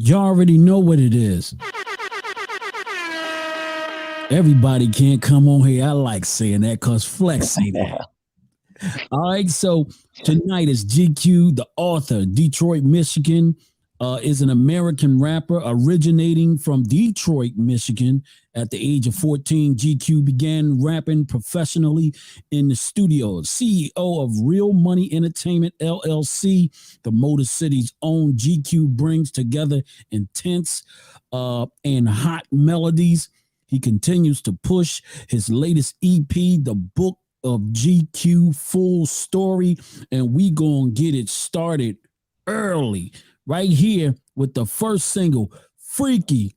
You already know what it is. Everybody can't come on here. I like saying that because Flex say that. All right, so tonight is GQ, the author, Detroit, Michigan, is an American rapper originating from Detroit, Michigan. At the age of 14, GQ began rapping professionally in the studio. CEO of Real Money Entertainment, LLC, the Motor City's own GQ brings together intense and hot melodies. He continues to push his latest EP, The Book of GQ Full Story, and we gonna get it started early right here with the first single, Freaky.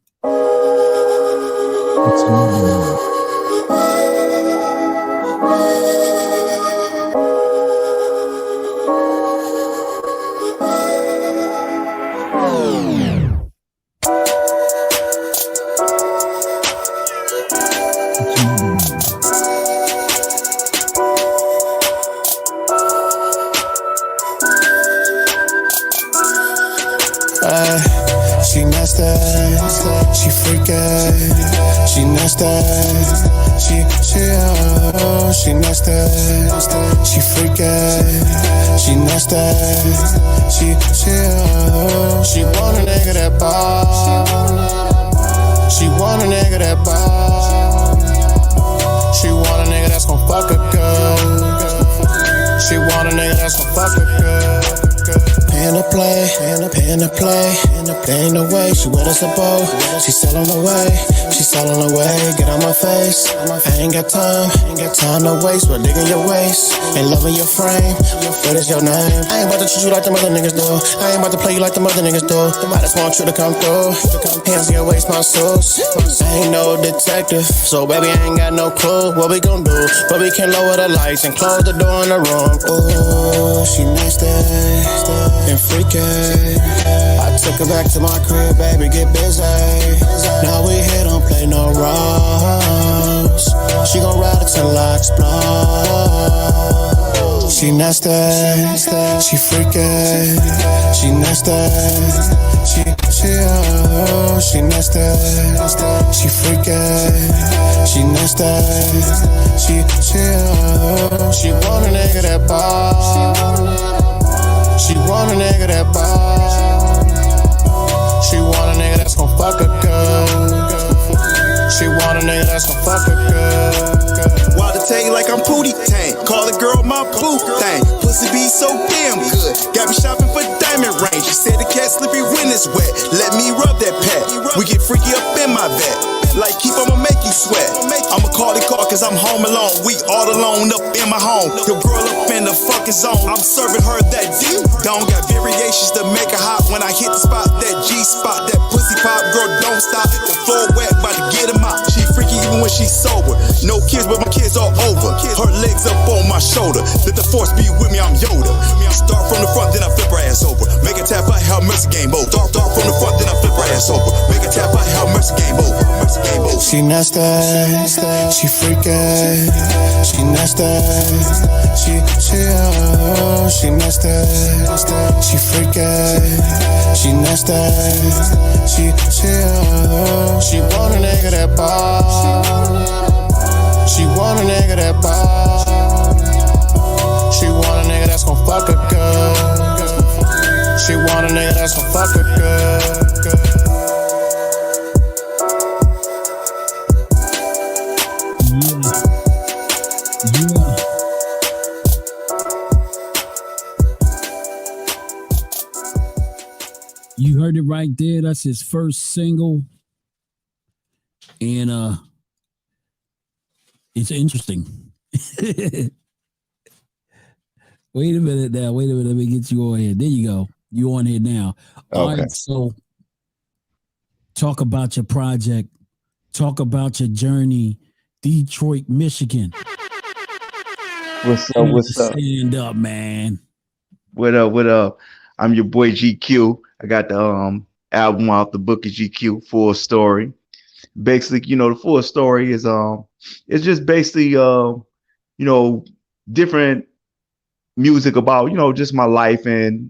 She nasty, she freaky, she nasty, she nasty, she freaky, she nasty, she want a nigga that ball, she want a nigga that ball, she want a nigga that's gon' fuck her good, she want a nigga that's gon' fuck her good. Paying to play, paying to play. There ain't no way she with us a bow. She selling away, she selling away. Get on my face. I ain't got time to waste. But digging your waist, ain't loving your frame. What is your name? I ain't about to treat you like them other niggas do. I ain't about to play you like them other niggas do. The just want you to come through. Hands in your waist, my sauce. I ain't no detective, so baby I ain't got no clue what we gon' do. But we can lower the lights and close the door in the room. Ooh, she nasty and freaky. I took her back to my crib, baby, get busy. Now we here, don't play no roles. She gon' ride it till I explode. She nasty, she freaky. She nasty, she nasty, she freaky. She nasty, she want a nigga that ball. She want a nigga that ball. She want a nigga that's gon' fuck her good. She want a nigga that's gon' fuck her good. Wild to tell you like I'm Pootie Tang. Call the girl my boo thing. Pussy be so damn good. Got me shopping for diamond ring. She said the cat slippery when it's wet. Let me rub that pad. We get freaky up in my bed. Like keep I'ma make you sweat. I'ma call the car cause I'm home alone. We all alone up in my home. Your girl up in the fucking zone. I'm serving her that D. Don't got variations to make her hot. When I hit the spot, that G spot, that pussy pop, girl don't stop. The floor wet, about to get him out. She freaky even when she's sober. No kids, but my kids all over. Her legs up on my shoulder. Let the force be with me, I'm Yoda. Start from the front, then I flip her ass over. Make a tap out, how mercy game over. Start from the front, then I flip her ass over. Make a tap out, how mercy game over. She nasty, she freaky. She nasty, she nasty, she freaky. She nasty, she want a nigga that ball. She want a nigga that ball. She want a nigga that's gon' fuck her good. She want a nigga that's gon' fuck her good. You heard it right there. That's his first single. And it's interesting. Wait a minute now. Wait a minute. Let me get you on here. There you go. You on here now. Okay. All right. So talk about your project. Talk about your journey. Detroit, Michigan. What's up? What's up? Stand up, man. What up? What up? I'm your boy G.Que. I got the album out, the book of GQ, Full Story. Basically, the full story is it's just basically different music about just my life and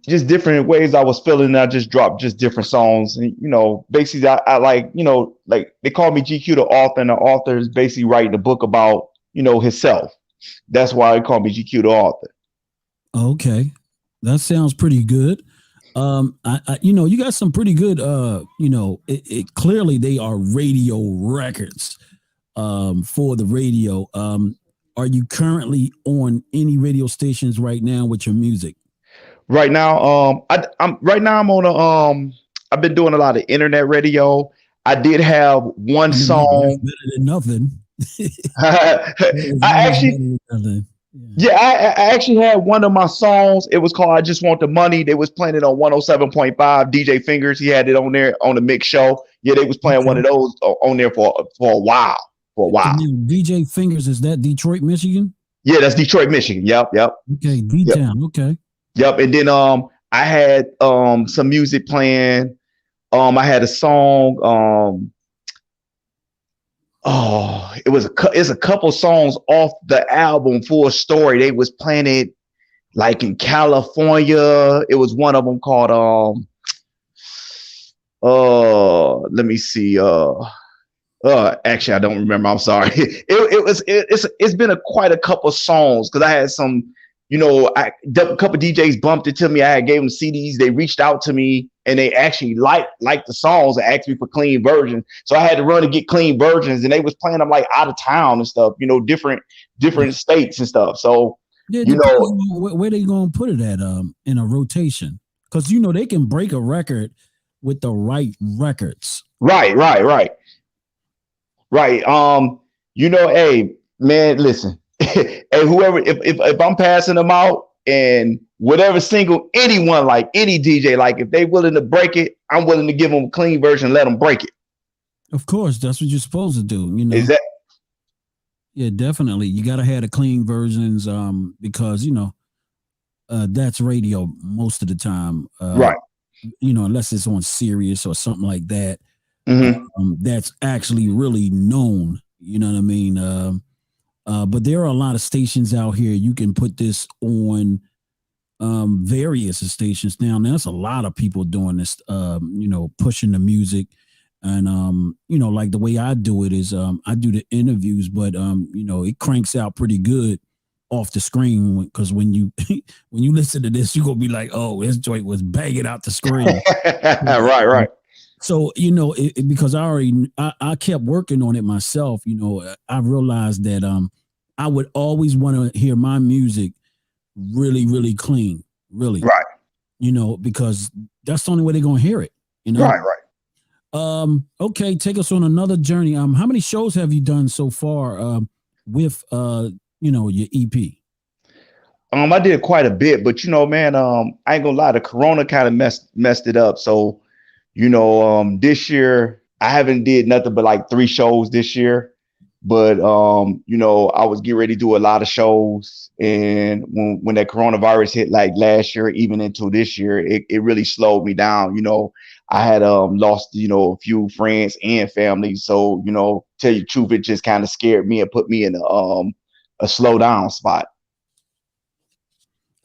just different ways I was feeling. I just dropped just different songs, and basically, I like, like they call me GQ the author, and the author is basically writing a book about himself. That's why they call me GQ the author. Okay, that sounds pretty good. You got some pretty good. Clearly they are radio records. For the radio. Are you currently on any radio stations right now with your music? Right now, I'm on I've been doing a lot of internet radio. I did have one song. That's better than nothing. I actually, yeah, I actually had one of my songs. It was called "I Just Want the Money." They was playing it on 107.5. DJ Fingers, he had it on there on the mix show. Yeah, they was playing one of those on there for a while. DJ Fingers, is that Detroit, Michigan? Yeah, that's Detroit, Michigan. Yep. Okay, D-Town. Yep. Okay. Yep. And then I had some music playing. I had a song. It's a couple songs off the album Full Story. They was playing it like in California. It was one of them called let me see. Actually, I don't remember. I'm sorry. It's been quite a couple songs because I had some, a couple DJs bumped it to me. I gave them CDs. They reached out to me and they actually liked the songs and asked me for clean versions. So I had to run and get clean versions, and they was playing them like out of town and stuff. Different states and stuff. So yeah, where they gonna put it at in a rotation? Because they can break a record with the right records. Right. Hey man, listen. Hey, whoever, if I'm passing them out and whatever single, anyone, like any DJ, like if they willing to break it, I'm willing to give them a clean version and let them break it. Of course, that's what you're supposed to do. Is that? Yeah, definitely. You gotta have the clean versions, because that's radio most of the time. Right. Unless it's on Sirius or something like that. Mm-hmm. That's actually really known. You know what I mean? But there are a lot of stations out here. You can put this on various stations now. There's a lot of people doing this, pushing the music. And, like the way I do it is I do the interviews, but, it cranks out pretty good off the screen because when you listen to this, you're going to be like, oh, this joint was banging out the screen. Right. So, because I kept working on it myself, I realized that I would always want to hear my music really, really clean, really. Right. Because that's the only way they're going to hear it, Right. Okay, take us on another journey. How many shows have you done so far with your EP? I did quite a bit, but man, I ain't gonna lie, the Corona kind of messed it up. So this year I haven't did nothing but like 3 shows this year. But I was getting ready to do a lot of shows, and when that coronavirus hit like last year, even into this year, it really slowed me down. I had lost a few friends and family. So tell you the truth, it just kind of scared me and put me in a slow down spot.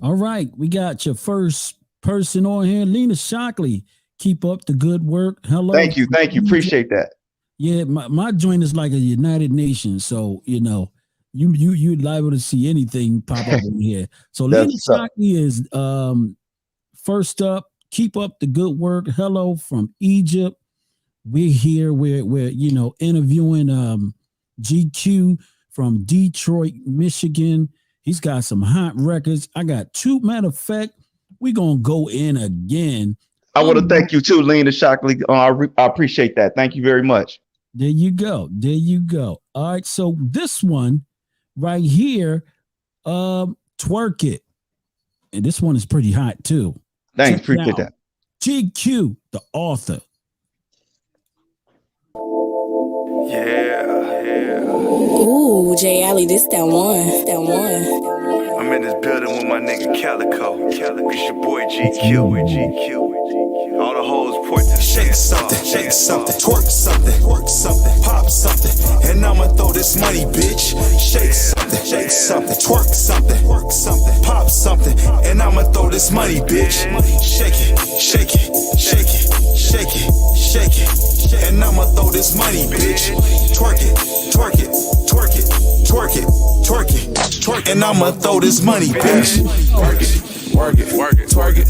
All right, we got your first person on here, Lena Shockley. Keep up the good work. Hello. Thank you. Appreciate that. Yeah, my joint is like a United Nations, so you're liable to see anything pop up in here. So Lena Shockley is first up. Keep up the good work. Hello from Egypt. We're here. We're interviewing GQ from Detroit, Michigan. He's got some hot records. I got 2. Matter of fact, we're gonna go in again. I want to thank you too, Lena Shockley. I appreciate that. Thank you very much. There you go. All right. So this one right here, Twerk It. And this one is pretty hot too. Thanks. Appreciate that. GQ, the author. Yeah. Ooh, Jay Alley, this that one. I'm in this building with my nigga Calico. It's your boy GQ. All the hoes point to Shake something, twerk something, pop something, and I'ma throw this money, bitch. Shake something, twerk something, pop something, and I'ma throw this money, bitch. Shake it, and I'ma throw this money, bitch. Twerk it, and I'ma throw this money, bitch. Work it, twerk it.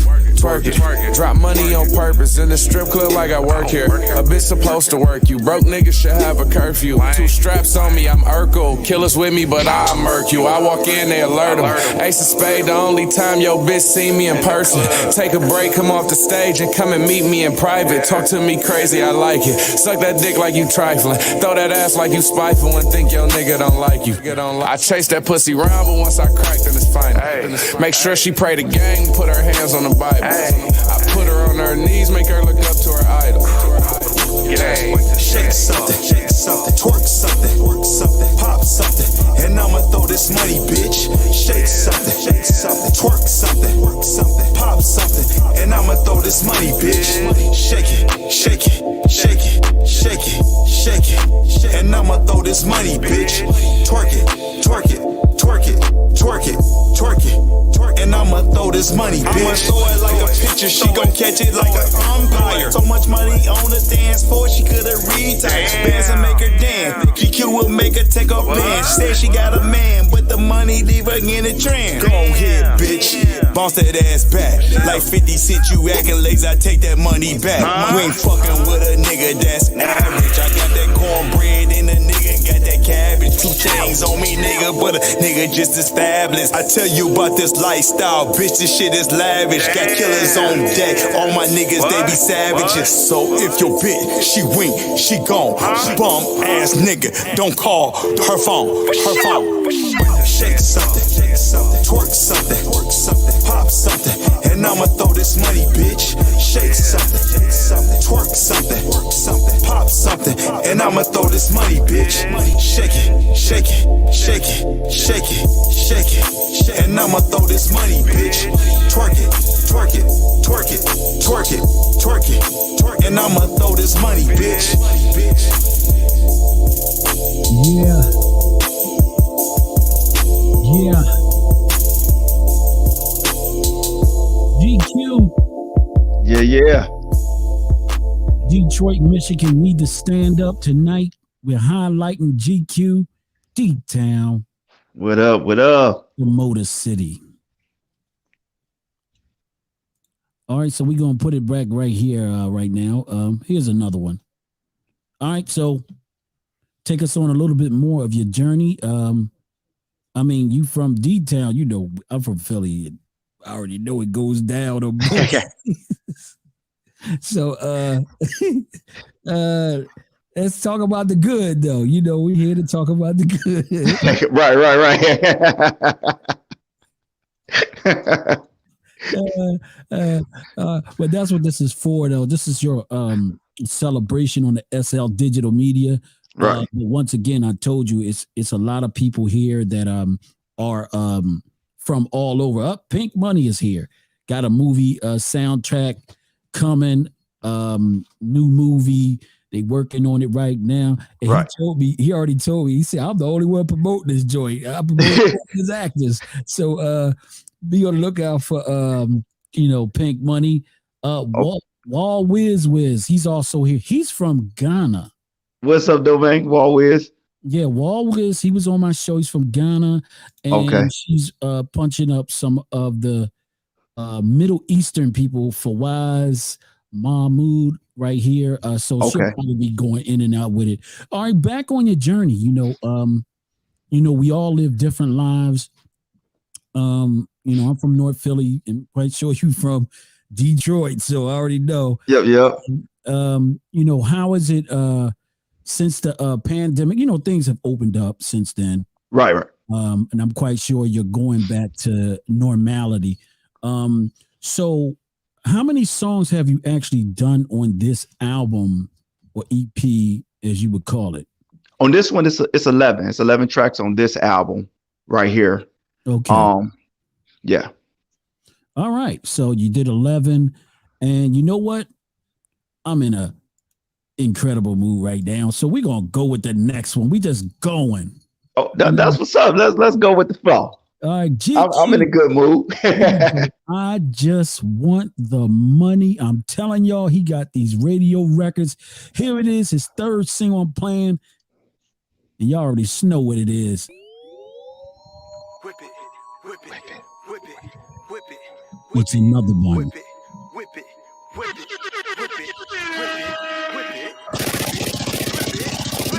Drop money on purpose in the strip club like I work here. A bitch supposed to work you. Broke niggas should have a curfew. 2 straps on me, I'm Urkel. Killers with me, but I murk you. I walk in, they alert them. Ace of spade, the only time your bitch see me in person. Take a break, come off the stage and come and meet me in private. Talk to me crazy, I like it. Suck that dick like you trifling. Throw that ass like you spiteful and think your nigga don't like you. I chase that pussy round, but once I crack, then it's final. Make sure she pray to gang, put her hands on the Bible. I put her on her knees, make her look up to her idol. Shake something, twerk something, pop something, and I'ma throw this money, bitch. Shake something, twerk something, pop something, and I'ma throw this money, bitch. Shake it, and I'ma throw this money, bitch. Twerk it, and I'ma throw this money, bitch. I'ma throw it like a picture, she gon' catch it like an umpire. So much money on the dance floor, she coulda retired. Bands and make her dance. GQ will make her take off pants. Said she got a man, but the money leave her in a trance. Go ahead, bitch, bounce that ass back. Like 50 Cent, you acting lazy, I take that money back. You ain't fucking with a nigga that's average. I got that cornbread and a nigga got that cabbage. 2 chains on me, nigga, but a nigga just established. I tell you about this lifestyle, bitch, this shit is lavish. Got killers on deck, all my niggas, they be savages. So if your bitch, she wink, she gone. Bum ass nigga, don't call her phone. Shake something, twerk something, pop something, and I'ma throw this money, bitch. Shake something, twerk something, pop something, and I'ma throw this money, bitch. Shake it, and I'ma throw this money, bitch. Twerk it, and I'ma throw this money, bitch. Yeah. GQ. Yeah. Detroit, Michigan need to stand up tonight. We're highlighting GQ, D-Town. What up? The Motor City. All right, so we're going to put it back right here right now. Here's another one. All right, so take us on a little bit more of your journey. I mean, you from D-Town, you know, I'm from Philly. I already know it goes down. So let's talk about the good, though. You know, we're here to talk about the good. Right. But that's what this is for, though. This is your celebration on the SL Digital Media. Right. But once again, I told you it's a lot of people here that are from all over. Pink Money is here. Got a movie soundtrack coming. New movie. They working on it right now. And right. He already told me. He said, I'm the only one promoting this joint. I promote his actors. So be on the lookout for Pink Money. Wall Wiz, he's also here. He's from Ghana. What's up, Domain? Wall Wiz? Yeah, Wall Wiz. He was on my show. He's from Ghana. And she's punching up some of the Middle Eastern people, Fawaz, Mahmoud, right here. So she'll probably be going in and out with it. All right, back on your journey. We all live different lives. I'm from North Philly, and quite sure you from Detroit, so I already know. Yep. How is it since the pandemic? Things have opened up since then. Right. And I'm quite sure you're going back to normality. So how many songs have you actually done on this album or EP, as you would call it? On this one, it's 11. It's 11 tracks on this album right here. Okay. Yeah. All right. So you did 11, and you know what? I'm in a incredible mood right now. So we're gonna go with the next one. We just going. Oh, that's what's up. Let's go with the flow. All right, I'm in a good mood. I just want the money. I'm telling y'all, he got these radio records. Here it is, his third single I'm playing. And y'all already know what it is. Whip it, whip it, whip it, whip it. It's another one. Whip it, whip it, whip it, whip it, whip it, whip it.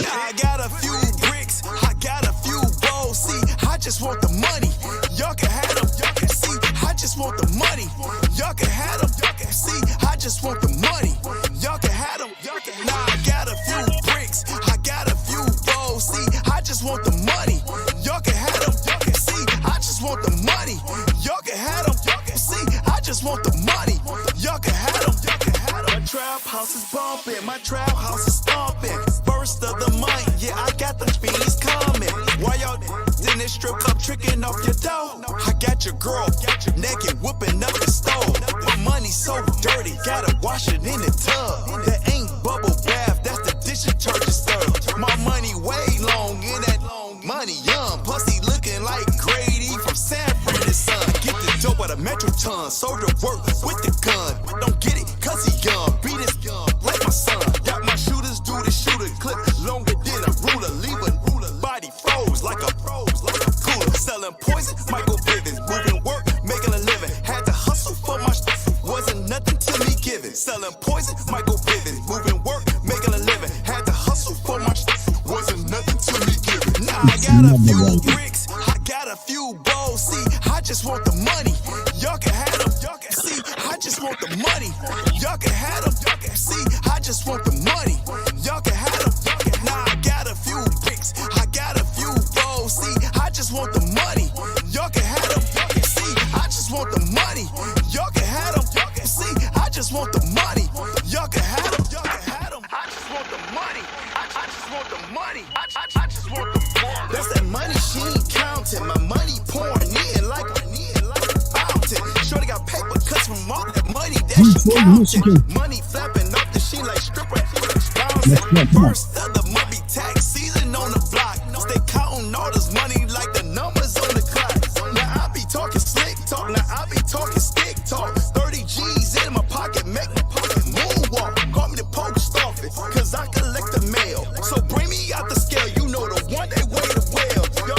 Now I got a few bricks, I got a few bowls. See, I just want the money. Y'all can have them, y'all can see. I just want the money. Y'all can have them, y'all can see. I just want the money. Y'all can have them, y'all can. Now I got a few bricks, I got a few bowls. See, I just want the money. Y'all can have them, y'all can see. I just want the money. Y'all can have them, y'all can see. I just want the money. Y'all can have them, y'all can have them. My trap house is bumping, my trap house is stomping. First of the month, yeah, I got the fiends coming. Why y'all in this strip club tricking off your dough? I got your girl, naked, whooping up the stove. My money's so dirty, gotta wash it in the tub. That ain't bubble bath, that's the dish detergent stuff. My money way long in that money young. Pussy looking like Grady from San Francisco. Get the dope at a metro ton, soldier work with the gun. Don't get it, cause he young, beat his young, like my son. Got my shooters do the shooter, clip longer than a ruler. Leave a ruler, body froze like a cooler. Selling poison, Michael Bivins, moving work, making a living. Had to hustle for my wasn't nothing to me given. Selling poison, Michael Bivins, moving work, making a living. Had to hustle for my wasn't nothing to me given. Now I got a few bricks, I got a few bowls. See, I just want the money. Y'all can have them, y'all can see. I just want the money. Y'all can have them, y'all can see. I just want the money. Y'all can have them, y'all can. Now I got a few bricks, I got a few bowls. See, I just want the money. Y'all can have them, y'all can see. I just want the money. Y'all can have them, y'all can see. I just want the money. Y'all can have them, y'all can have them. I just want the money. I just want the money. I just want the money. That's that money she ain't counting. My money pouring in like a fountain. Shorty got paper cuts from all that money that she counting. Money flapping off the sheet like stripper. First of the month be tax season on the block. Stay counting all this money like the numbers on the clock. Now I be talking slick talk. Now I be talking stick talk. 30 G's in my pocket, make my pocket moonwalk. Call me the post office, cause I collect the mail. So bring me out the scale, you know the one they weigh the well. Yo,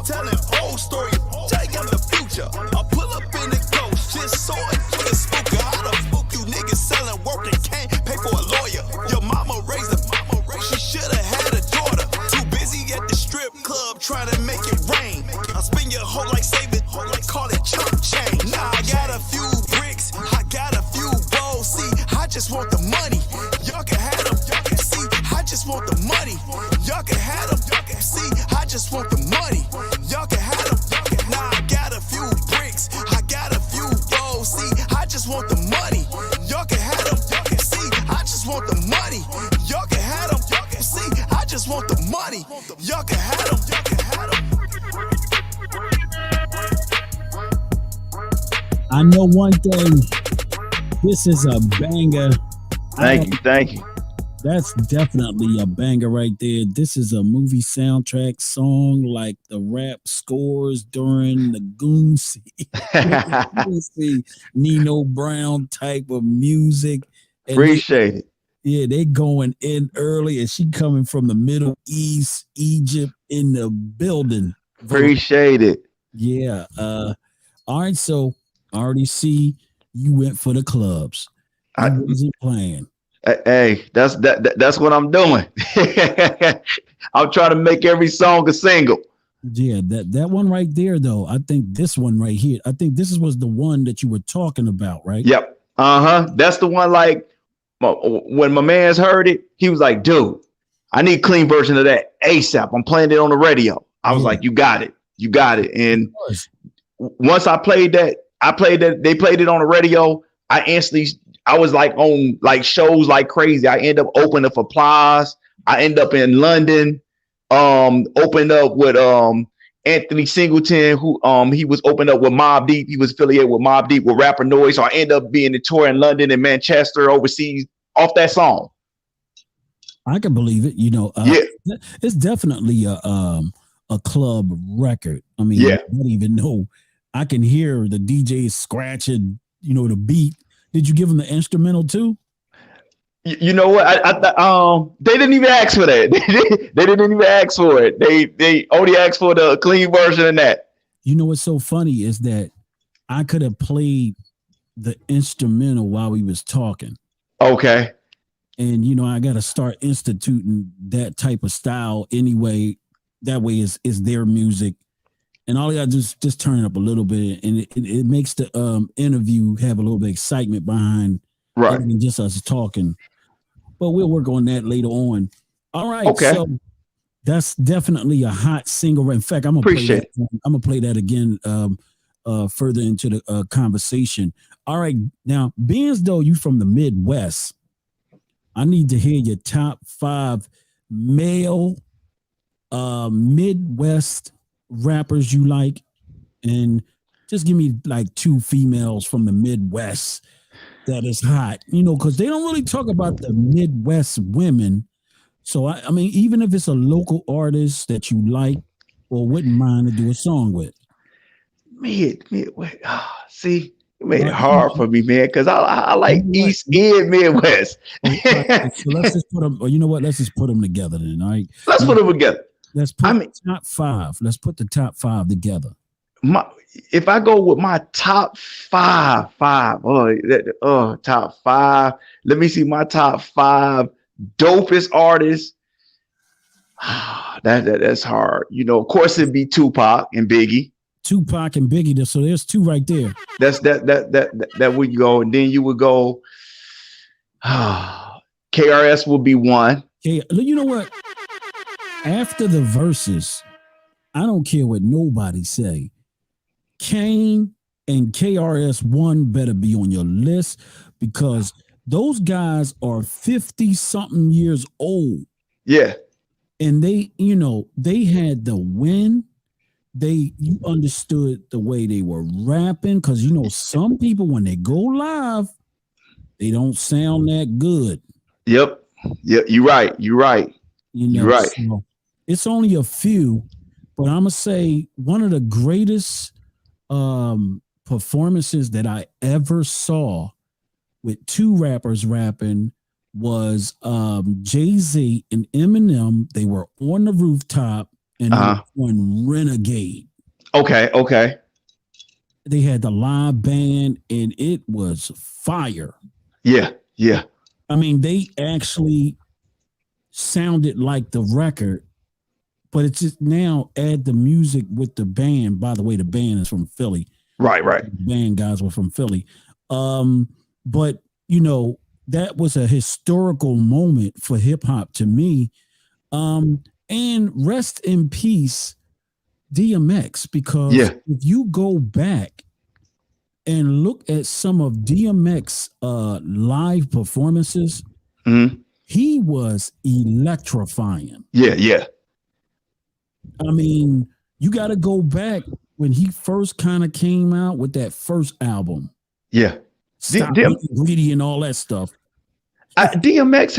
telling old story, tell you the future. I pull up in the ghost, just saw it for the spooker. How the fuck you niggas selling work and can't pay for a lawyer? Your mama raised a she should've had a daughter. Too busy at the strip club trying to make it rain. I spend your whole life saving, like call it chump change. Now I got a few bricks, I got a few bowls. See, I just want the money. Y'all can have them, y'all can see. I just want the money. Y'all can have them, y'all can see. I just want the money. Y'all can have them, y'all can. Now I got a few bricks, I got a few bowls. See, I just want the money. Y'all can have them, y'all can see. I just want the money. Y'all can have them, y'all can see. I just want the money. Y'all can have them, y'all can have them. I know one thing. This is a banger. Thank you. That's definitely a banger right there. This is a movie soundtrack song like the rap scores during the Goon Nino Brown type of music. And Appreciate it. Yeah, they going in early, and she coming from the Middle East, Egypt in the building. Appreciate it. Yeah. All right. So I already see you went for the clubs. I wasn't playing. Hey, that's what I'm doing. I'm trying to make every song a single. Yeah, that one right there, though. I think this one right here. I think this was the one that you were talking about, right? Yep. That's the one. Like when my man's heard it, he was like, "Dude, I need a clean version of that ASAP. I'm playing it on the radio." I was like, "You got it. And once I played that, they played it on the radio. I was like on like shows like crazy. I end up opening for Plies. I end up in London. Opened up with Anthony Singleton, who he was opened up with Mobb Deep. He was affiliated with Mobb Deep with Rapper Noise. So I end up being a tour in London and Manchester overseas off that song. I can believe it. Yeah. It's definitely a club record. I mean, Yeah. I don't even know. I can hear the DJ scratching, the beat. Did you give them the instrumental too? You know what? They didn't even ask for that. They didn't even ask for it. They only asked for the clean version of that. You know what's so funny is that I could have played the instrumental while we was talking. Okay. And I got to start instituting that type of style anyway. That way is their music, and all I got to do is just turn it up a little bit, and it makes the interview have a little bit of excitement behind, right, than just us talking. But we'll work on that later on. All right, okay. So that's definitely a hot single. In fact, I'm gonna play that again further into the conversation. All right, now being as though you from the Midwest, I need to hear your top 5 male Midwest rappers you like, and just give me like 2 females from the Midwest that is hot, because they don't really talk about the Midwest women. So I mean, even if it's a local artist that you like or wouldn't mind to do a song with. See, you made it hard for me, man, because I like East and Midwest. Right, so let's just put them. You know what? Let's just put them together then. All right. Let's put them together. Let's put top 5. Let's put the top 5 together. If I go with my top 5, top 5. Let me see my top 5 dopest artists. That's hard. Of course it'd be Tupac and Biggie. Tupac and Biggie. So there's 2 right there. That would go, and then you would go. KRS will be 1. Okay, you know what? After the verses, I don't care what nobody say. Kane and KRS-One better be on your list, because those guys are 50-something years old. Yeah. And they had the win. You understood the way they were rapping, because some people, when they go live, they don't sound that good. Yep. You're right. You're right. You're right. So it's only a few, but I'm gonna say one of the greatest performances that I ever saw with 2 rappers rapping was Jay-Z and Eminem. They were on the rooftop and on Renegade. Okay. They had the live band and it was fire. Yeah. I mean, they actually sounded like the record, but it's just now add the music with the band. By the way, the band is from Philly. Right. The band guys were from Philly. But that was a historical moment for hip hop to me. And rest in peace, DMX, because if you go back and look at some of DMX live performances, he was electrifying. Yeah. I mean, you got to go back when he first kind of came out with that first album. Yeah. Stop Being Greedy and all that stuff. DMX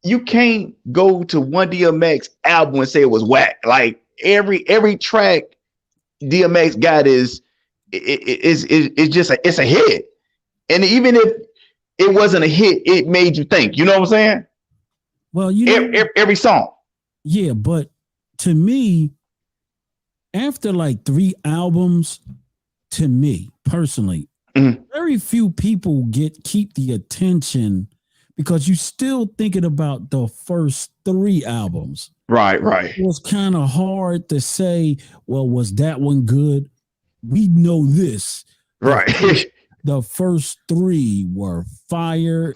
you can't go to one DMX album and say it was whack. Like every track DMX got is just it's a hit. And even if it wasn't a hit, it made you think. You know what I'm saying? Well, every song. Yeah, but to me, after like 3 albums, to me personally, very few people keep the attention, because you still thinking about the first 3 albums. Right. It was kind of hard to say, well, was that one good? We know this. Right. The first 3 were fire.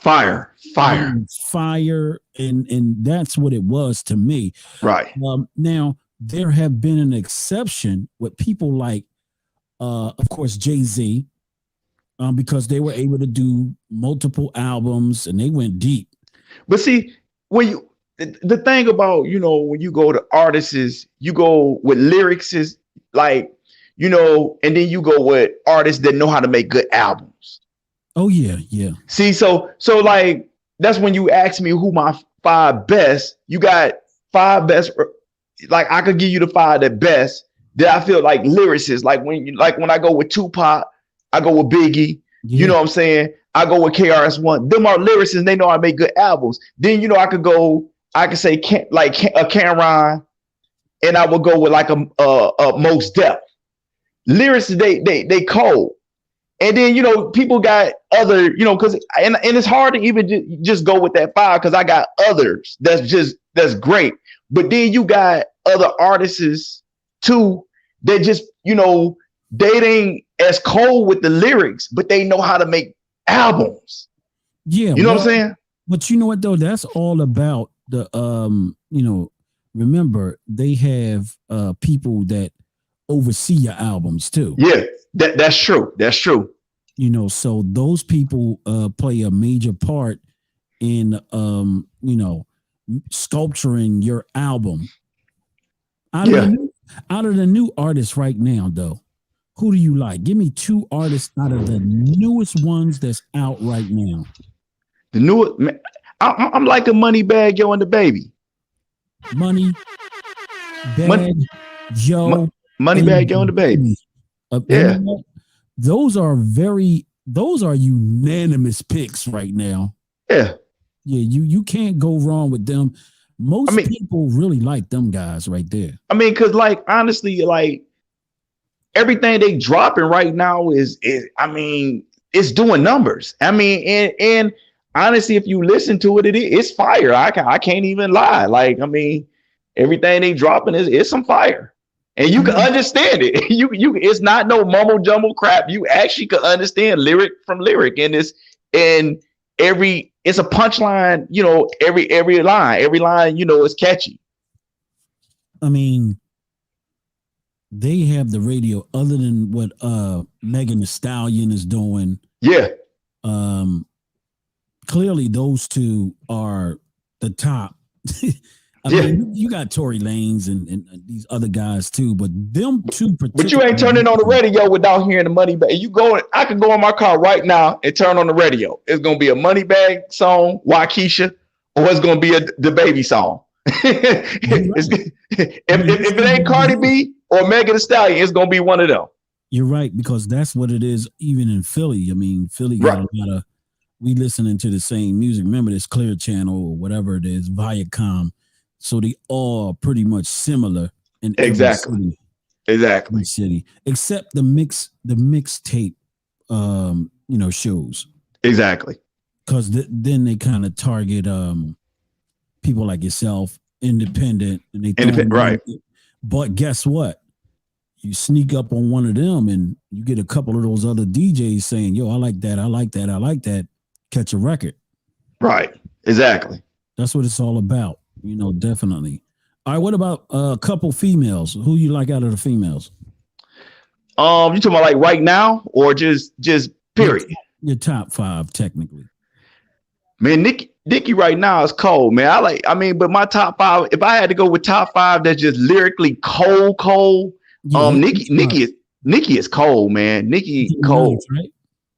And that's what it was to me. Right. Now, there have been an exception with people like, of course, Jay-Z, because they were able to do multiple albums and they went deep. But see, when the thing about, when you go to artists is you go with lyrics is like, and then you go with artists that know how to make good albums. Oh yeah, yeah. See, so like that's when you ask me who my 5 best. You got 5 best. Like I could give you the 5 that best that I feel like lyricists. Like when I go with Tupac, I go with Biggie. Yeah. You know what I'm saying? I go with KRS-One. Them are lyricists. They know I make good albums. Then I could say a Cameron, and I would go with like a Most Def. Lyrics they cold. And then people got other because and it's hard to even just go with that 5 because I got others that's great. But then you got other artists too that just they ain't as cold with the lyrics, but they know how to make albums. Yeah, you know what I'm saying? But you know what though? That's all about the remember they have people that oversee your albums too. Yeah, that's true. That's true. So those people play a major part in sculpturing your album. Out of the new artists right now, though, who do you like? Give me 2 artists out of the newest ones that's out right now. The newest, I'm like a Moneybagg Yo and the Baby. Moneybagg Yo. Moneybagg Yo and the Baby. Yeah. Those are unanimous picks right now. Yeah. Yeah, you can't go wrong with them. Most people really like them guys right there. I mean, because like honestly, like everything they dropping right now is it's doing numbers. I mean, and honestly, if you listen to it's fire. I can't even lie. Like, I mean, everything they dropping is some fire. And you can understand it. It's not no mumble jumble crap. You actually can understand lyric from lyric, and it's a punchline. Every line, is catchy. I mean, they have the radio. Other than what Megan Thee Stallion is doing, yeah. Clearly, those 2 are the top. I mean, you got Tory Lanez and these other guys too, but them 2 But you ain't turning on the radio without hearing the Moneybagg. I can go in my car right now and turn on the radio. It's gonna be a Moneybagg song, Waukesha, or it's gonna be the Baby song. If it ain't Cardi B or Megan Thee Stallion, it's gonna be one of them. You're right, because that's what it is. Even in Philly, I mean, Philly got a lot of. We listening to the same music. Remember this Clear Channel or whatever it is, Viacom. So they all pretty much similar in exactly city, except the mixtape shows. Exactly. Because then they kind of target people like yourself, independent, and they right. But guess what? You sneak up on one of them and you get a couple of those other DJs saying, yo, I like that, I like that, I like that. Catch a record. Right. Exactly. That's what it's all about. Definitely. All right. What about a couple females? Who you like out of the females? You talking about like right now or just period? Your top 5 technically. Man, Nicki right now is cold, man. But my top 5, if I had to go with top 5 that's just lyrically cold, yeah, Nicki is cold, man. Nicki cold. Minaj, right?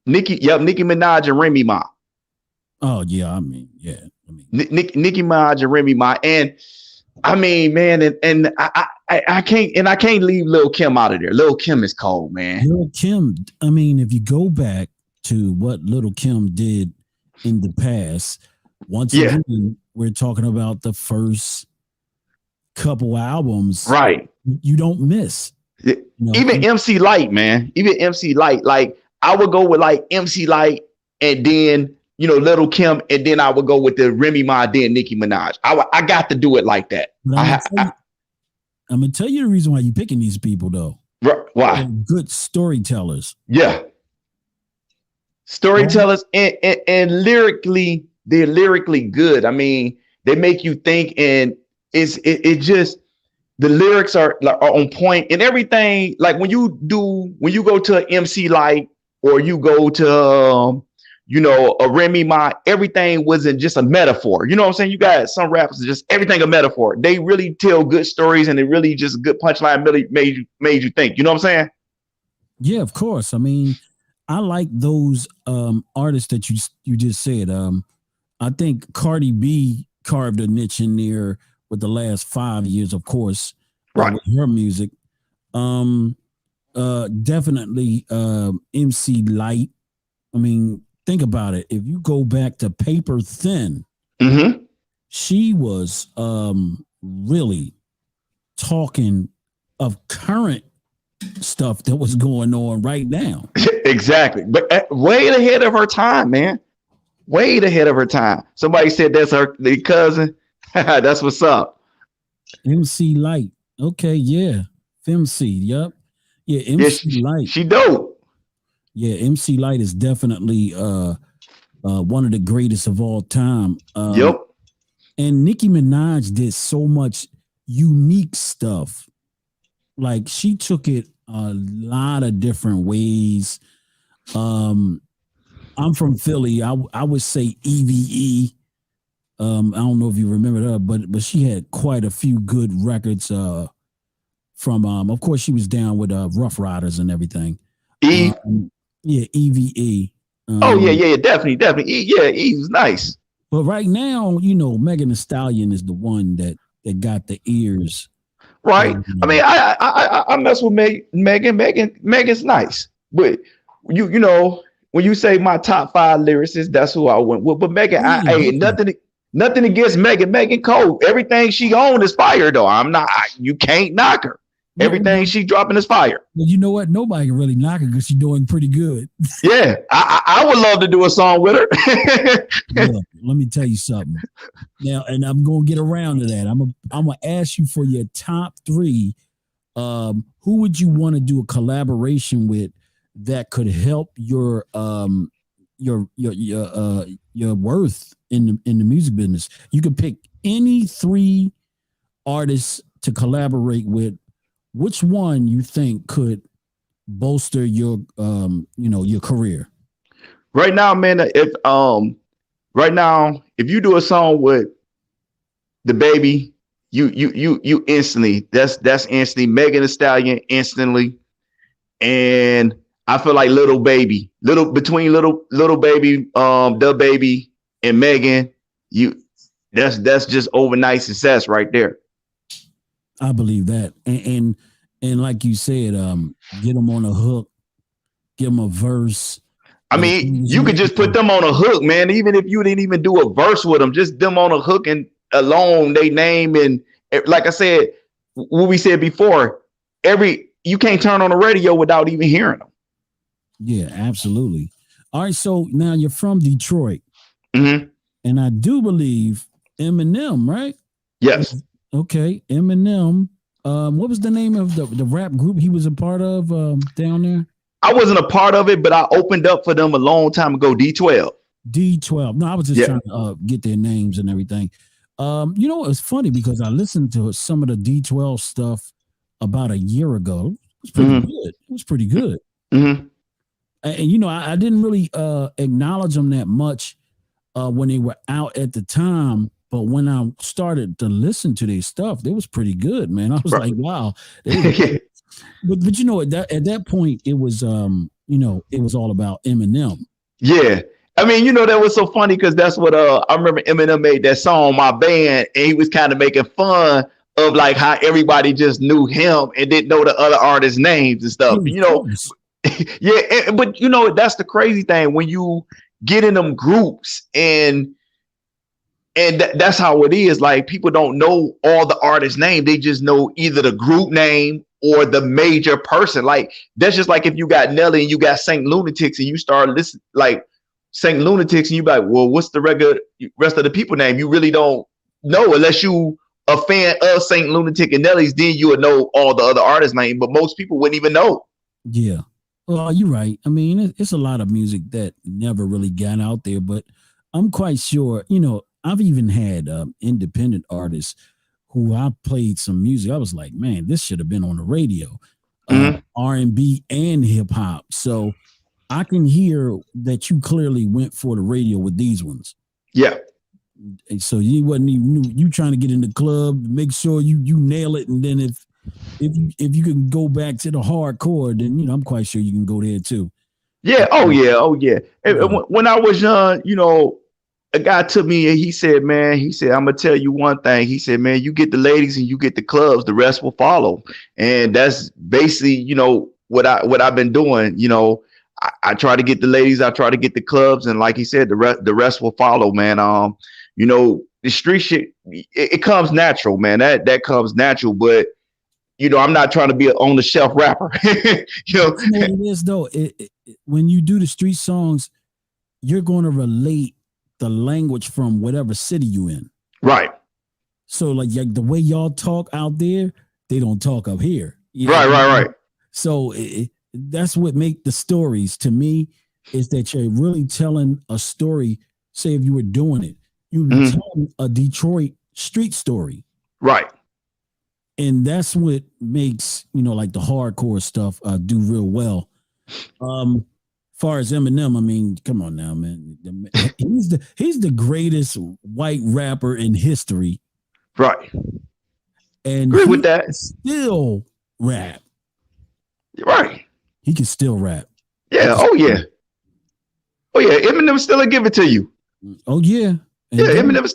Nicki Minaj and Remy Ma. Oh yeah, I mean. Nicki Minaj and Remy Ma, and I mean, man, and I can't leave Lil' Kim out of there. Lil' Kim is cold, man. Lil' Kim, I mean, if you go back to what Lil' Kim did in the past, once again, we're talking about the first couple albums, right? You don't miss. Even MC Lyte, man. Even MC Lyte, like I would go with like MC Lyte, and then Lil' Kim, and then I would go with the Remy Ma, then Nicki Minaj. I got to do it like that. I'm gonna tell you the reason why you're picking these people, though. Why? They're good storytellers. Yeah. Storytellers, and lyrically, they're lyrically good. I mean, they make you think, and it just the lyrics are on point and everything. Like when you go to an MC Lyte or you go to a Remy Ma, everything wasn't just a metaphor. You know what I'm saying? You got some rappers just everything a metaphor. They really tell good stories, and they really just good punchline really made you think. You know what I'm saying? Yeah, of course. I mean, I like those artists that you just said. I think Cardi B carved a niche in there with the last 5 years, of course, Right. with her music. Definitely MC Light. I mean, think about it. If you go back to Paper Thin, Mm-hmm. she was really talking of current stuff that was going on right now. Exactly. But way ahead of her time, man. Way ahead of her time. Somebody said that's the cousin. That's what's up. MC Light. Okay, yeah. MC, yep. Yeah, MC Light. She dope. Yeah, MC Light is definitely one of the greatest of all time. Yep. And Nicki Minaj did so much unique stuff. Like she took it a lot of different ways. I'm from Philly. I would say EVE. I don't know if you remember her, but she had quite a few good records. From of course she was down with Rough Riders and everything. Yeah, EVE. yeah, definitely. Eve's nice. But right now, Megan Thee Stallion is the one that got the ears. Right. I mean, I mess with Megan. Megan's nice, but you know when you say my top 5 lyricists, that's who I went with. But Megan, nothing against Megan. Megan Cole. Everything she owns is fire, though. You can't knock her. Everything she dropping is fire. Well, you know what? Nobody can really knock her because she's doing pretty good. Yeah, I would love to do a song with her. Look, let me tell you something. Now, and I'm gonna get around to that. I'm gonna ask you for your top 3. Who would you want to do a collaboration with that could help your worth in the music business? You could pick any 3 artists to collaborate with. Which one you think could bolster your your career? Right now, man, if you do a song with the baby, you instantly that's instantly Megan Thee Stallion instantly, and I feel like little baby, between little baby, the baby and Megan, that's just overnight success right there. I believe that, and like you said, get them on a hook, give them a verse. I mean, you could just put them on a hook, man. Even if you didn't even do a verse with them, just them on a hook and alone, they name, and like I said, what we said before, you can't turn on the radio without even hearing them. Yeah, absolutely. All right, so now you're from Detroit, and I do believe Eminem, right? Yes. Okay, Eminem. What was the name of the rap group he was a part of down there? I wasn't a part of it, but I opened up for them a long time ago. D12. No, I was just trying to get their names and everything. It's funny because I listened to some of the D12 stuff about a year ago. It was pretty good. It was pretty good. Mm-hmm. And I didn't really acknowledge them that much when they were out at the time. But when I started to listen to their stuff, they was pretty good, man. I was like, wow. But at that point, it was it was all about Eminem. Yeah. I mean, that was so funny because that's what I remember Eminem made that song, My Band, and he was kind of making fun of like how everybody just knew him and didn't know the other artists' names and stuff. Yeah, but that's the crazy thing when you get in them groups and that's how it is. Like people don't know all the artists' name. They just know either the group name or the major person. Like that's just like if you got Nelly and you got Saint Lunatics and you start listening like Saint Lunatics and you be like, well, what's the rest of the people name? You really don't know unless you a fan of Saint Lunatic and Nelly's. Then you would know all the other artists' name, but most people wouldn't even know. Yeah. Well, you're right. I mean, it's a lot of music that never really got out there, but I'm quite sure, I've even had independent artists who I played some music. I was like, man, this should have been on the radio, R&B and hip hop. So I can hear that you clearly went for the radio with these ones. Yeah. And so you wasn't even you trying to get in the club, make sure you nail it. And then if you can go back to the hardcore, then, I'm quite sure you can go there too. Yeah. Oh yeah. Oh yeah. When I was young, a guy took me and he said, man, I'm gonna tell you one thing. He said, man, you get the ladies and you get the clubs, the rest will follow. And that's basically, what I've been doing. I try to get the ladies, I try to get the clubs, and like he said, the rest will follow, man. The street shit, it comes natural, man. That comes natural, but I'm not trying to be an on the shelf rapper. What it is though, when you do the street songs, you're going to relate the language from whatever city you in. Right. So like the way y'all talk out there, they don't talk up here. Right. So that's what make the stories to me is that you're really telling a story. Say if you were doing it, you were telling a Detroit street story. Right. And that's what makes, like the hardcore stuff do real well. Far as Eminem, I mean, come on now, man. He's the greatest white rapper in history. Right. And agree with that. Still rap. Right. He can still rap. Yeah. Oh yeah. Oh yeah. Eminem still give it to you. Oh yeah. And Eminem.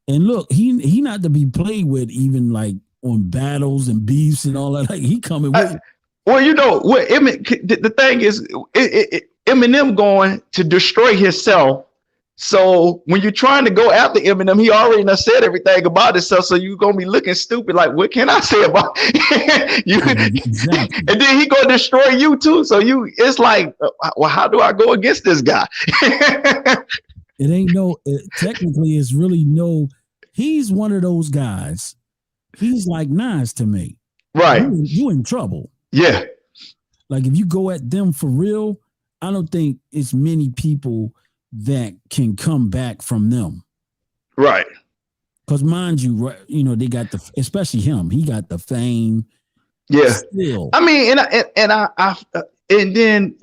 And look, he not to be played with, even like on battles and beefs and all that. Like he coming with. Well, what the thing is, Eminem going to destroy himself. So when you're trying to go after Eminem, he already done said everything about himself. So you're gonna be looking stupid. Like, what can I say about you? Exactly. And then he gonna destroy you too. So it's like, well, how do I go against this guy? It ain't technically it's really he's one of those guys. He's like Nas to me. Right. You in trouble. Yeah. Like if you go at them for real, I don't think it's many people that can come back from them. Right. Because mind you, they got especially him, he got the fame. Yeah. Still. I mean, and then,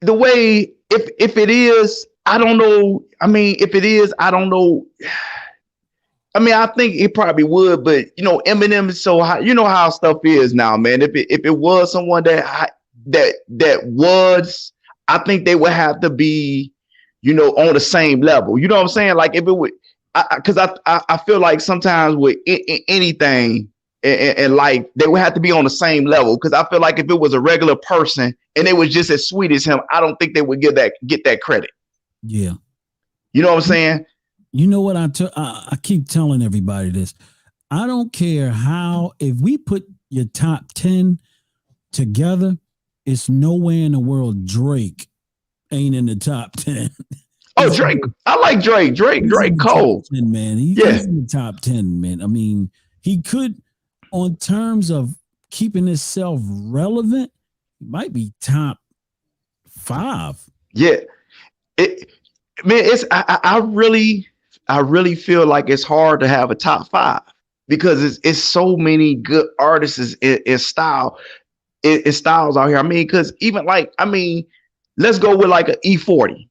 the way, if it is, I don't know. I mean, if it is, I don't know. I mean, I think it probably would, but Eminem is so high. You know how stuff is now, man. If it was someone that was, I think they would have to be, on the same level. You know what I'm saying? Like if it would, because I feel like sometimes with anything in life, they would have to be on the same level. Because I feel like if it was a regular person and it was just as sweet as him, I don't think they would get that credit. Yeah. You know what I'm saying? You know what I keep telling everybody this. I don't care if we put your top 10 together, it's nowhere in the world Drake ain't in the top 10. Oh, Drake. I like Drake. Drake Cole. 10, man. He's in the top 10, man. I mean, he could, on terms of keeping himself relevant, he might be top 5. Yeah. I really feel like it's hard to have a top 5 because it's so many good artists in style. It's styles out here. I mean, because even let's go with like an E40.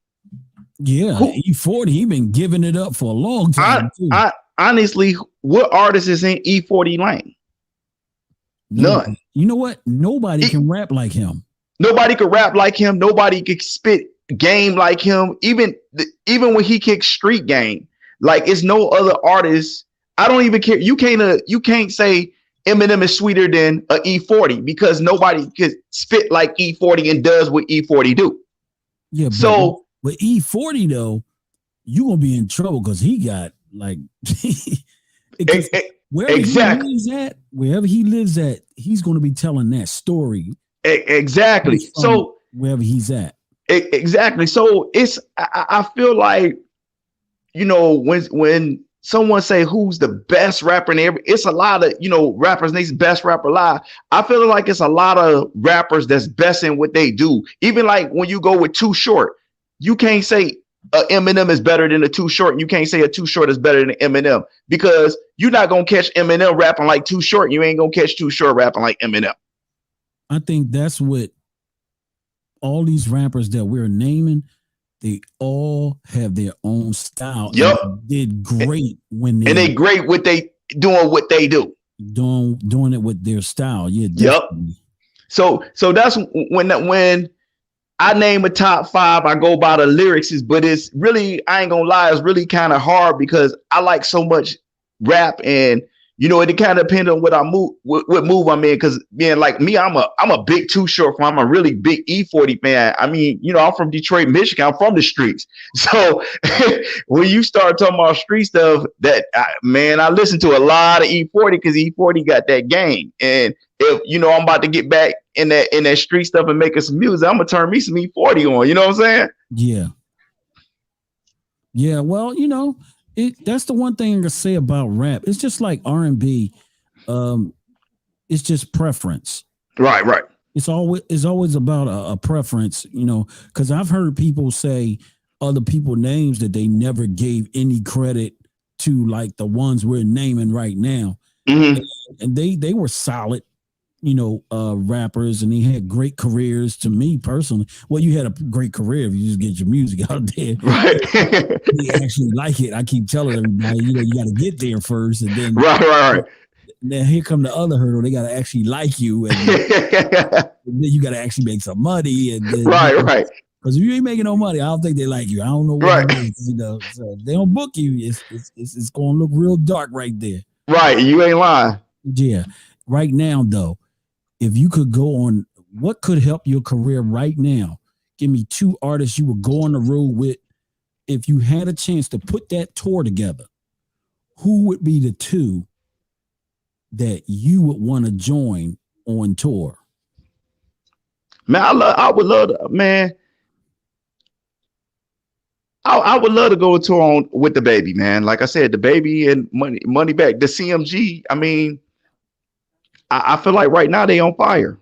Yeah, E40, he been giving it up for a long time. Honestly, what artist is in E40 lane? None. You know what? Nobody can rap like him. Nobody could rap like him. Nobody could spit game like him. Even when he kicks street game, like it's no other artist. I don't even care. You can't say Eminem is sweeter than a E40 because nobody could spit like E40 and does what E40 do. Yeah. So with E40 though, you gonna be in trouble because he got like wherever he lives at, he's gonna be telling that story. Exactly. So wherever he's at. Exactly. So I feel like, when someone say who's the best rapper in it's a lot of, rappers next best rapper alive. I feel like it's a lot of rappers that's best in what they do. Even like when you go with Too Short, you can't say Eminem is better than a Too Short. You can't say a Too Short is better than Eminem because you're not going to catch Eminem rapping like Too Short. You ain't going to catch Too Short rapping like Eminem. I think that's what all these rappers that we're naming, they all have their own style. Yep. Did great when they great what they doing what they do. Doing it with their style. Yeah. Definitely. Yep. So that's when I name a top 5, I go by the lyrics, but it's really, I ain't gonna lie, it's really kind of hard because I like so much rap, and it kind of depends on what move I'm in. Because being like me, I'm a big Too Short fan. I'm a really big E40 fan. I mean, I'm from Detroit, Michigan. I'm from the streets. So when you start talking about street stuff, I listen to a lot of E40 because E40 got that game. And if I'm about to get back in that street stuff and making some music, I'm gonna turn me some E40 on. You know what I'm saying? Yeah. Yeah. Well, that's the one thing I can say about rap. It's just like R&B. It's just preference. Right. It's always about a preference, because I've heard people say other people names that they never gave any credit to, like the ones we're naming right now. Mm-hmm. And they were solid, rappers, and they had great careers. To me personally, well, you had a great career if you just get your music out there. Right. They actually like it. I keep telling everybody, you got to get there first, and then right. Then here come the other hurdle. They got to actually like you, and then you got to actually make some money. And then, right. Because if you ain't making no money, I don't think they like you. I don't know what it is, So if they don't book you, it's going to look real dark right there. Right, you ain't lying. Yeah. Right now, though, if you could go on, what could help your career right now? Give me 2 artists you would go on the road with. If you had a chance to put that tour together, who would be the 2 that you would want to join on tour? Man, I would love to, man. I would love to go to tour on with the baby, man. Like I said, the baby and money back. The CMG, I mean, I feel like right now they on fire.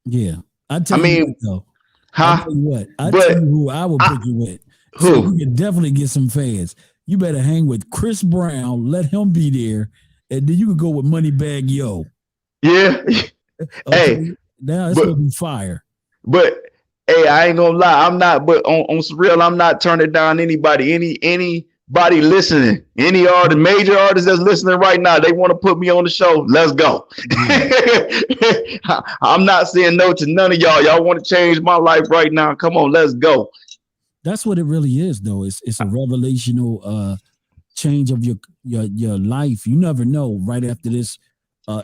Yeah. I tell you what, though. Huh? I tell you what. I tell you who I would put you with. Who? So you can definitely get some fans. You better hang with Chris Brown, let him be there, and then you could go with Moneybagg Yo. Yeah. Okay? Hey. Now it's gonna be fire. But hey, I ain't gonna lie, I'm not, but on some real, I'm not turning down anybody, anybody listening, any major artist that's listening right now, they want to put me on the show, let's go. I'm not saying no to none of y'all. Y'all want to change my life right now, come on, let's go. That's what it really is, though. It's a revelational change of your life. You never know right after this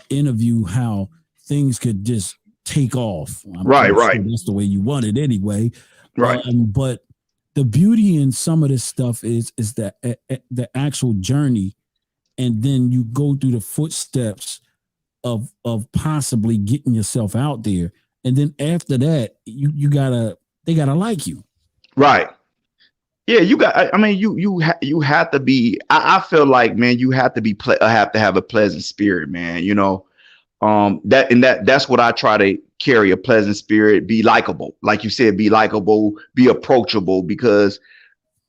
interview how things could just take off. Right. Sure that's the way you want it anyway. Right. But the beauty in some of this stuff is that the actual journey, and then you go through the footsteps of possibly getting yourself out there, and then after that, they gotta like you. Right. Yeah, you have to be. I feel like, man, you have to be have to have a pleasant spirit, man. That's what I try to carry, a pleasant spirit, be likable. Like you said, be likable, be approachable, because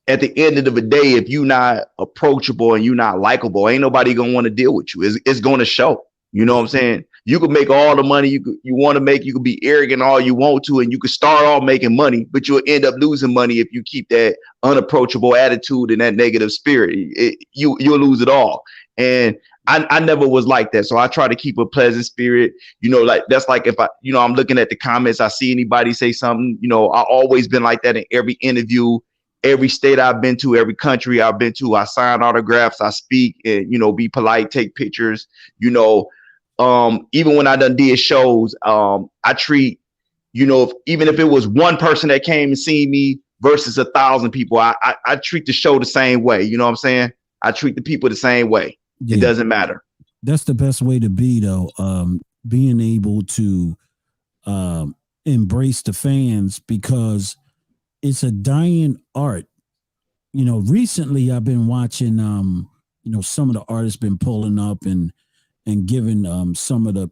at the end of the day, if you're not approachable and you're not likable, ain't nobody gonna want to deal with you. It's going to show. You know what I'm saying? You can make all the money you want to make. You can be arrogant all you want to, and you can start off making money, but you'll end up losing money if you keep that unapproachable attitude and that negative spirit. You'll lose it all. And I never was like that. So I try to keep a pleasant spirit, like that's like if I'm looking at the comments, I see anybody say something, I always been like that in every interview, every state I've been to, every country I've been to. I sign autographs, I speak, and, be polite, take pictures, even when I done did shows, I treat, even if it was one person that came and seen me versus 1,000 people, I treat the show the same way. You know what I'm saying? I treat the people the same way. Yeah. It doesn't matter. That's the best way to be, though. Being able to embrace the fans, because it's a dying art. Recently I've been watching, some of the artists been pulling up and giving some of the,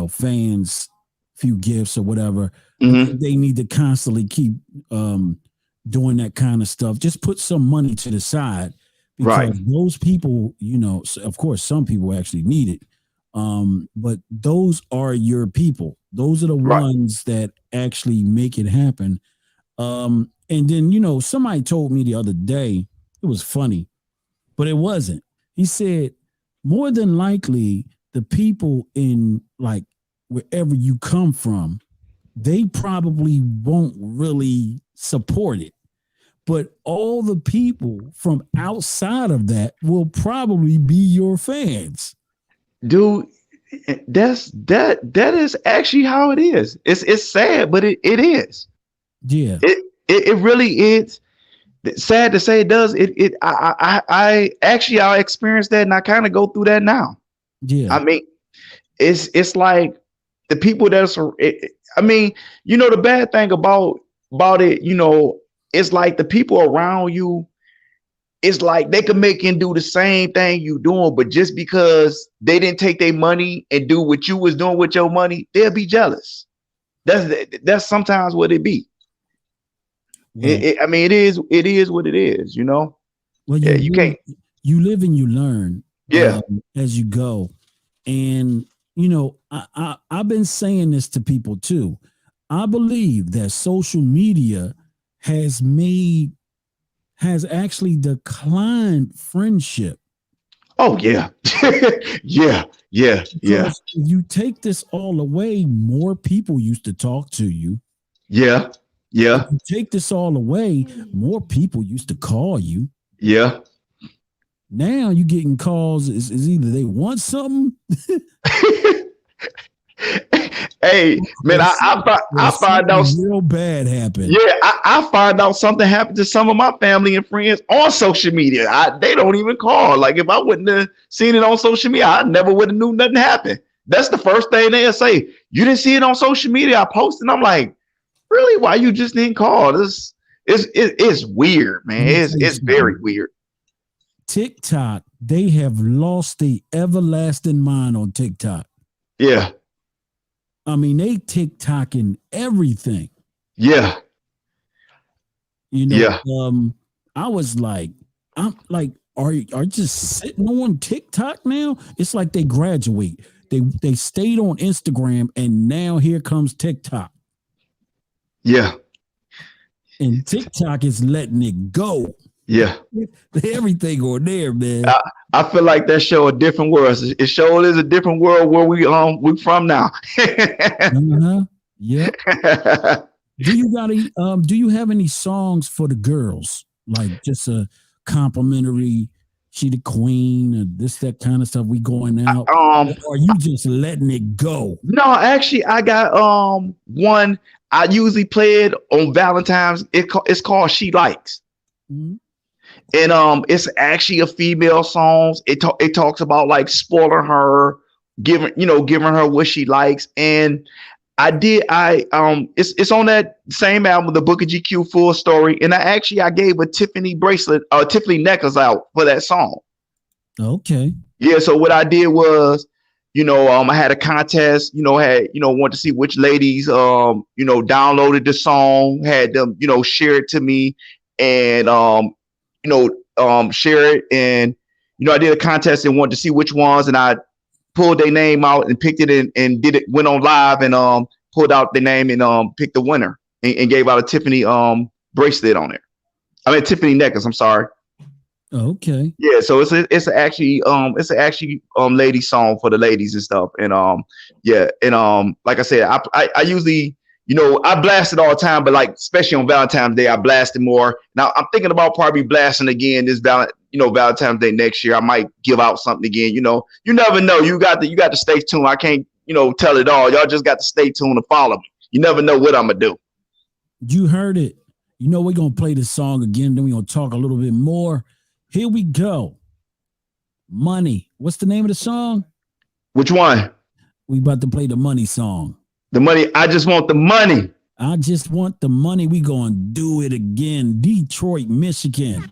fans few gifts or whatever. Mm-hmm. They need to constantly keep doing that kind of stuff. Just put some money to the side. Because those people, of course, some people actually need it. But those are your people. Those are the ones that actually make it happen. And then, somebody told me the other day, it was funny, but it wasn't. He said, more than likely, the people in like wherever you come from they probably won't really support it. But all the people from outside of that will probably be your fans. Dude, that is actually how it is. It's sad, but it is. Yeah. It really is. Sad to say, it does. I actually I experienced that, and I kind of go through that now. Yeah. I mean, it's like the people that's. I mean, you know, the bad thing about it, you know, it's like the people around you. It's like they could make and do the same thing you doing, but just because they didn't take their money and do what you was doing with your money, they'll be jealous. That's sometimes what it be. Well, I mean, it is what it is, you know. Well, you can't. You live and you learn. Yeah. As you go, and you know, I've been saying this to people too. I believe that social media has actually declined friendship. Oh yeah. yeah. If you take this all away, more people used to talk to you. Yeah. If you take this all away, more people used to call you. Yeah. Now you getting calls is either they want something. Hey man, I find out real bad happened. Yeah, I find out something happened to some of my family and friends on social media. They don't even call. Like if I wouldn't have seen it on social media, I never would have knew nothing happened. That's the first thing they'll say. You didn't see it on social media. I posted. I'm like, really? Why you just didn't call? This it's weird, man. It's very weird. TikTok, they have lost the everlasting mind on TikTok. Yeah. I mean, they TikToking everything. Yeah. You know, I was like, I'm like, are you just sitting on TikTok now? It's like they graduate. They stayed on Instagram and now here comes TikTok. Yeah. And TikTok is letting it go. Yeah. Everything on there, man. I feel like that show a different world. It sure is a different world where we from now. Yeah. Do you have any songs for the girls? Like just a complimentary, she the queen, or that kind of stuff, we going out? Or are you just letting it go? No, actually I got one I usually play it on Valentine's. It's called She Likes. Mm-hmm. And it's actually a female song. It talks about like spoiling her, giving her what she likes. And it's on that same album, the Book of GQ Full Story. And I gave a Tiffany Tiffany necklace out for that song. Okay. Yeah. So what I did was, I had a contest, wanted to see which ladies, downloaded the song, had them, share it to me, and share it. And, I did a contest and wanted to see which ones, and I pulled their name out and picked it and went on live and pulled out the name and picked the winner and gave out a Tiffany bracelet on it. I mean, Tiffany necklace, I'm sorry. Okay. Yeah, so it's actually lady song for the ladies and stuff. And like I said, I usually, I blast it all the time, but like especially on Valentine's Day, I blast it more. Now I'm thinking about probably blasting again this Valentine's Day next year. I might give out something again. You never know. You got to stay tuned. I can't tell it all. Y'all just got to stay tuned and follow me. You never know what I'm gonna do. You heard it. We're gonna play this song again. Then we're gonna talk a little bit more. Here we go. Money. What's the name of the song? Which one? We about to play the Money song. The money. I just want the money. I just want the money. We gonna do it again. Detroit, Michigan.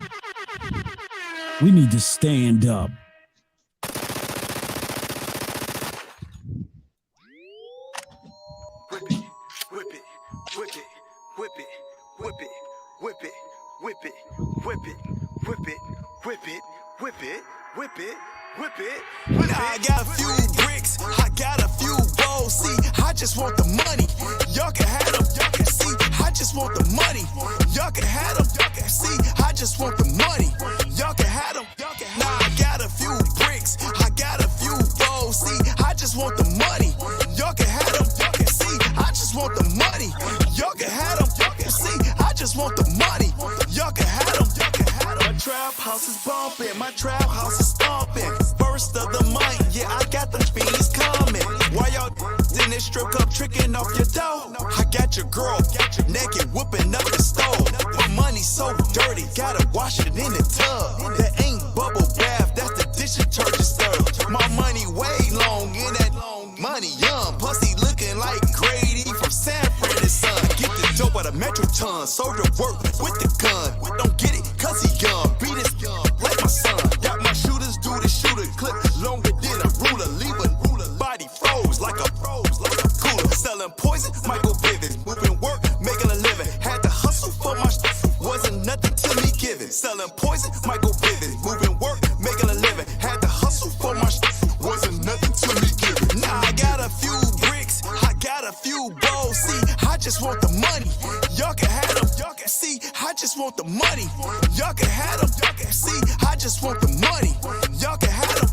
We need to stand up. Whip it, whip it, whip it, whip it, whip it, whip it, whip it, whip it, whip it, whip it, whip it, whip it, whip it. Now I got a few bricks, I got a few bowls. See, I just want the money. Y'all can have them, y'all can see. I just want the money. Y'all can have them, y'all can see. I just want the money. Y'all can have them, y'all can have them. Now I got a few bricks, I got a few bowls. See, I just want the money. Y'all can have them, y'all can see. I just want the money. house is bumping, my trap house is stomping. First of the month, yeah, I got the fiends coming. Why y'all in this strip club tricking off your dough? I got your girl naked, whipping up the stove. My money's so dirty, gotta wash it in the tub. That ain't bubble bath, that's the dish detergent stuff. My money way long in that money young. Pussy looking like Grady from San Francisco. Get the dope by the metric ton, soldier work with the gun. Don't get it, cause he young, beat his like my son. Got my shooters do the shooter, clip longer than a ruler. Leave a ruler, body froze like a cooler. Selling poison, Michael Bivins. Moving work, making a living. Had to hustle for my wasn't nothing to me given. Selling poison, Michael Bivins. Moving work, making a living. Had to hustle for my wasn't nothing to me given. Now I got a few bricks, I got a few bowls. See, I just want the money. Y'all can have them. Y'all can see, I just want the money. Y'all can have them. Y'all can see, I just want the money. Y'all can have them.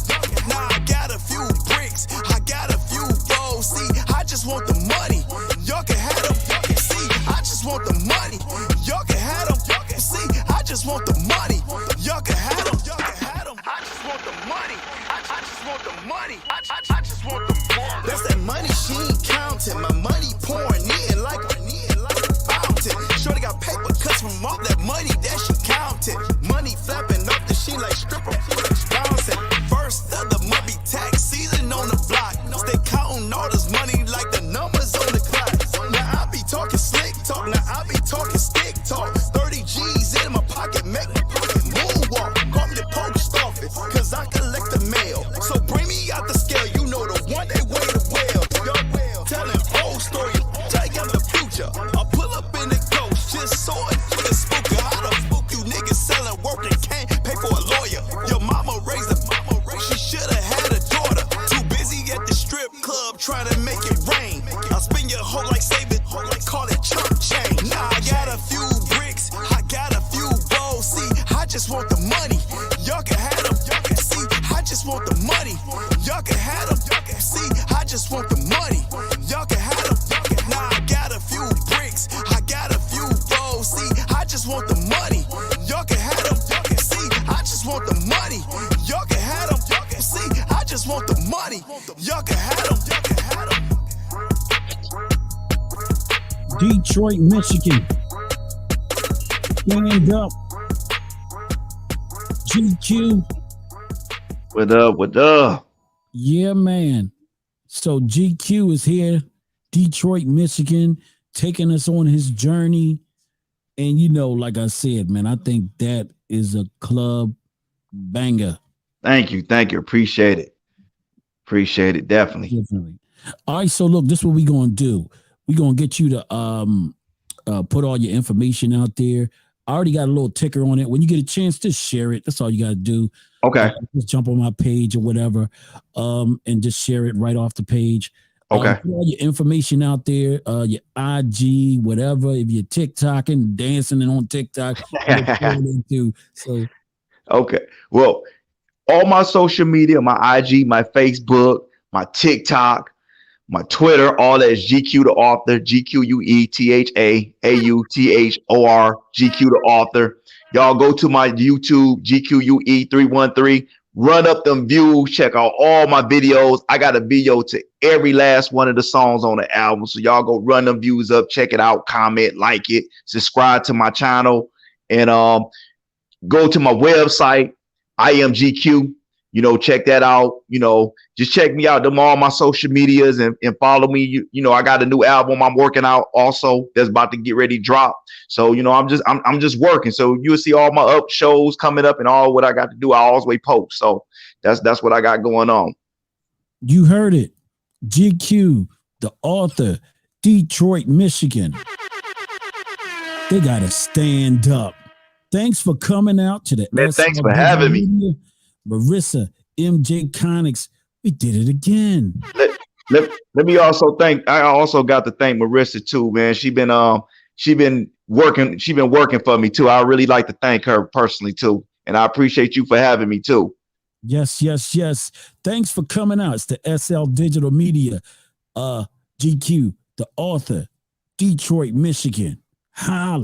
Now I got a few bricks, I got a few bowls. See, I just want the money. Y'all can have them. Y'all can see, I just want the money. Y'all can have them. Y'all can see, I just want the money. Y'all can have them. Y'all can have them. I just want the money. I just want the money. I just want the money. That's that money she ain't counting. My money pouring in like a fountain. Shorty got paper cuts from all that money that she counted. Money flapping off the sheet like stripper bouncing. First of the month be tax season on the block. Stay counting all this money like the numbers on the clock. Now I be talking slick talk. Now I be talking stick talk. 30 G's in my pocket, make my pocket moonwalk. Call me the post office, cause I collect the mail. So bring me out the scale, you know the one they weigh the well. Y'all telling old story, tell you the future. I pull up in the ghost, just saw it for the spooker. How the spook you niggas selling work and can't pay for a lawyer? Your mama raised a she should've had a daughter. Too busy at the strip club trying to make it rain. I spin your hoe like save it, call it chump change. Now I got a few bricks, I got a few bowls. See, I just want the money. Y'all can have them. Y'all can see, I just want the money. Y'all can have them. Y'all can see, I just want the money. Y'all can have them. Now I got a few bricks, I got a few bowls. See, I just want the money. Y'all can have them. Y'all can see, I just want the money. Y'all can have them. Y'all can see, I just want the money. Y'all can have them. Y'all can have them. Detroit, Michigan. Stand up. GQ. What up? What up? Yeah, man. So GQ is here, Detroit, Michigan, taking us on his journey. And you know, like I said, man, I think that is a club banger. Thank you. Appreciate it. Definitely. All right, so look, this is what we're gonna do. We're gonna get you to put all your information out there. I already got a little ticker on it. When you get a chance, just share it. That's all you gotta do. Okay. Just jump on my page or whatever, and just share it right off the page. Okay. Put all your information out there, your IG, whatever. If you're TikToking, dancing and on TikTok, so okay. Well, all my social media, my IG, my Facebook, my TikTok, my Twitter, all that is GQueThaAuthor, GQueThaAuthor, GQueThaAuthor. Y'all go to my YouTube, GQue313. Run up them views, check out all my videos. I got a video to every last one of the songs on the album. So y'all go run them views up, check it out, comment, like it, subscribe to my channel, and go to my website, I am GQ. You know, check that out. You know, just check me out. Them all my social medias and follow me. You know, I got a new album I'm working out also that's about to get ready to drop. So, you know, I'm just working. So you'll see all my up shows coming up and all what I got to do. I always post. So that's what I got going on. You heard it. GQ, the author, Detroit, Michigan. They got to stand up. Thanks for coming out to the Man, thanks for having me. Marissa, MJ Conics, we did it again. Let me also thank. I also got to thank Marissa too, man. She been working for me too. I really like to thank her personally too, and I appreciate you for having me too. Yes. Thanks for coming out. It's the SL Digital Media, GQ, the author, Detroit, Michigan. Holla.